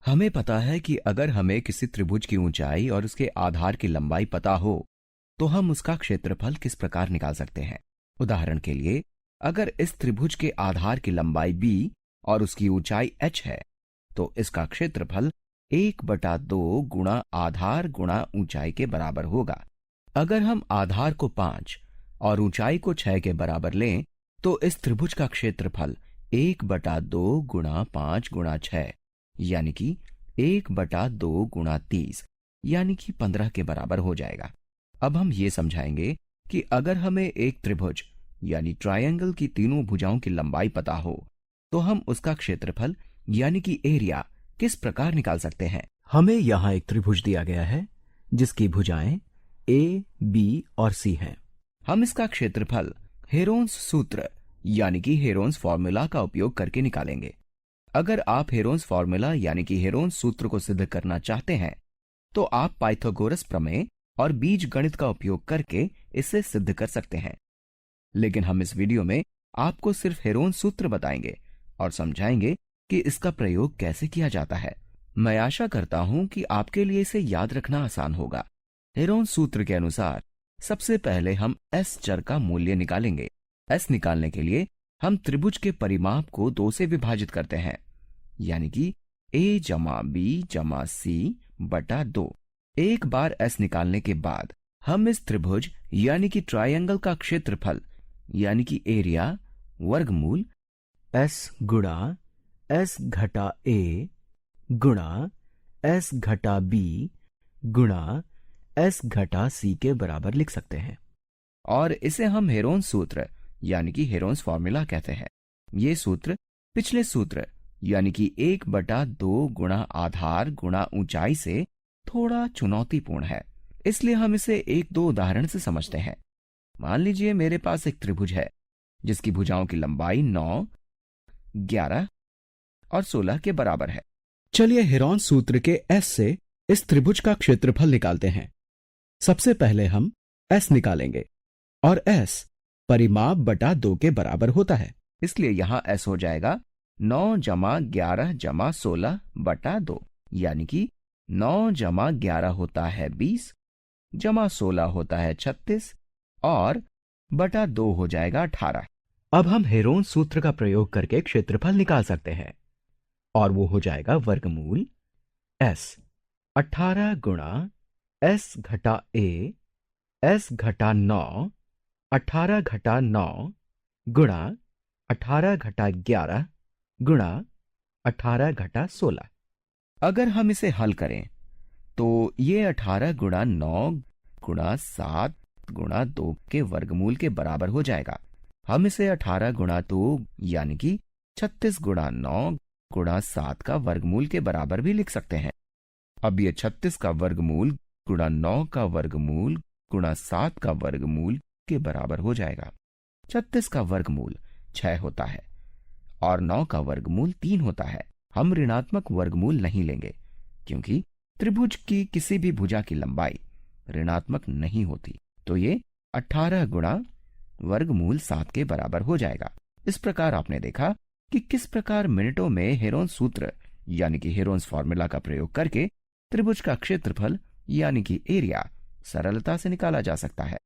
हमें पता है कि अगर हमें किसी त्रिभुज की ऊंचाई और उसके आधार की लंबाई पता हो तो हम उसका क्षेत्रफल किस प्रकार निकाल सकते हैं। उदाहरण के लिए, अगर इस त्रिभुज के आधार की लंबाई b और उसकी ऊंचाई h है तो इसका क्षेत्रफल 1/2 गुणा आधार गुणा ऊंचाई के बराबर होगा। अगर हम आधार को 5 और ऊंचाई को 6 के बराबर लें तो इस त्रिभुज का क्षेत्रफल 1/2 गुणा 5 गुणा 6 यानी कि 1/2 गुणा 30 यानी कि 15 के बराबर हो जाएगा। अब हम ये समझाएंगे कि अगर हमें एक त्रिभुज यानी ट्रायंगल की तीनों भुजाओं की लंबाई पता हो तो हम उसका क्षेत्रफल यानी कि एरिया किस प्रकार निकाल सकते हैं। हमें यहां एक त्रिभुज दिया गया है जिसकी भुजाएं ए, बी और सी हैं। हम इसका क्षेत्रफल हेरोन्स सूत्र यानी कि हेरोन्स फॉर्मूला का उपयोग करके निकालेंगे। अगर आप हेरोन्स फॉर्मूला यानी कि हेरोन्स सूत्र को सिद्ध करना चाहते हैं तो आप पाइथागोरस प्रमेय और बीज गणित का उपयोग करके इसे सिद्ध कर सकते हैं, लेकिन हम इस वीडियो में आपको सिर्फ हेरोन्स सूत्र बताएंगे और समझाएंगे कि इसका प्रयोग कैसे किया जाता है। मैं आशा करता हूं कि आपके लिए इसे याद रखना आसान होगा। हेरोन्स सूत्र के अनुसार सबसे पहले हम s चर का मूल्य निकालेंगे। s निकालने के लिए हम त्रिभुज के परिमाप को 2 से विभाजित करते हैं, यानी कि a जमा b जमा c बटा 2। एक बार s निकालने के बाद हम इस त्रिभुज यानी कि ट्रायंगल का क्षेत्रफल यानी कि एरिया वर्गमूल s गुणा s घटा a गुणा s घटा b गुणा s घटा c के बराबर लिख सकते हैं और इसे हम हेरोन्स सूत्र यानी कि हेरोन्स फॉर्मूला कहते हैं। ये सूत्र पिछले सूत्र यानी कि 1/2 गुणा आधार गुणा ऊंचाई से थोड़ा चुनौतीपूर्ण है, इसलिए हम इसे 1-2 उदाहरण से समझते हैं। मान लीजिए मेरे पास एक त्रिभुज है जिसकी भुजाओं की लंबाई 9, 11 और 16 के बराबर है। चलिए हेरोन्स सूत्र के s से इस त्रिभुज का क्षेत्रफल निकालते हैं। सबसे पहले हम s निकालेंगे और s परिमाप बटा 2 के बराबर होता है, इसलिए यहां s हो जाएगा 9 जमा 11 जमा 16 बटा 2, यानी कि 9 जमा 11 होता है 20 जमा 16 होता है 36 और बटा 2 हो जाएगा 18। अब हम हेरोन्स सूत्र का प्रयोग करके क्षेत्रफल निकाल सकते हैं और वो हो जाएगा वर्गमूल s 18 गुणा s घटा a s घटा 9 18 घटा 9 गुणा 18 घटा 11 गुणा 18 घटा 16। अगर हम इसे हल करें तो ये 18 गुणा 9 गुणा 7 गुणा 2 के वर्गमूल के बराबर हो जाएगा। हम इसे 18 गुणा 2 यानी कि 36 गुणा 9 गुणा 7 का वर्गमूल के बराबर भी लिख सकते हैं। अब ये 36 का वर्गमूल गुणा 9 का वर्गमूल गुणा 7 का वर्गमूल के बराबर हो जाएगा। 36 का वर्गमूल 6 होता है और 9 का वर्गमूल 3 होता है। हम ऋणात्मक वर्गमूल नहीं लेंगे क्योंकि त्रिभुज की किसी भी भुजा की लंबाई ऋणात्मक नहीं होती, तो ये 18 गुणा वर्गमूल 7 के बराबर हो जाएगा। इस प्रकार आपने देखा कि किस प्रकार मिनटों में हेरोन्स सूत्र यानी कि हेरोन्स फॉर्मूला का प्रयोग करके त्रिभुज का क्षेत्रफल यानी कि एरिया सरलता से निकाला जा सकता है।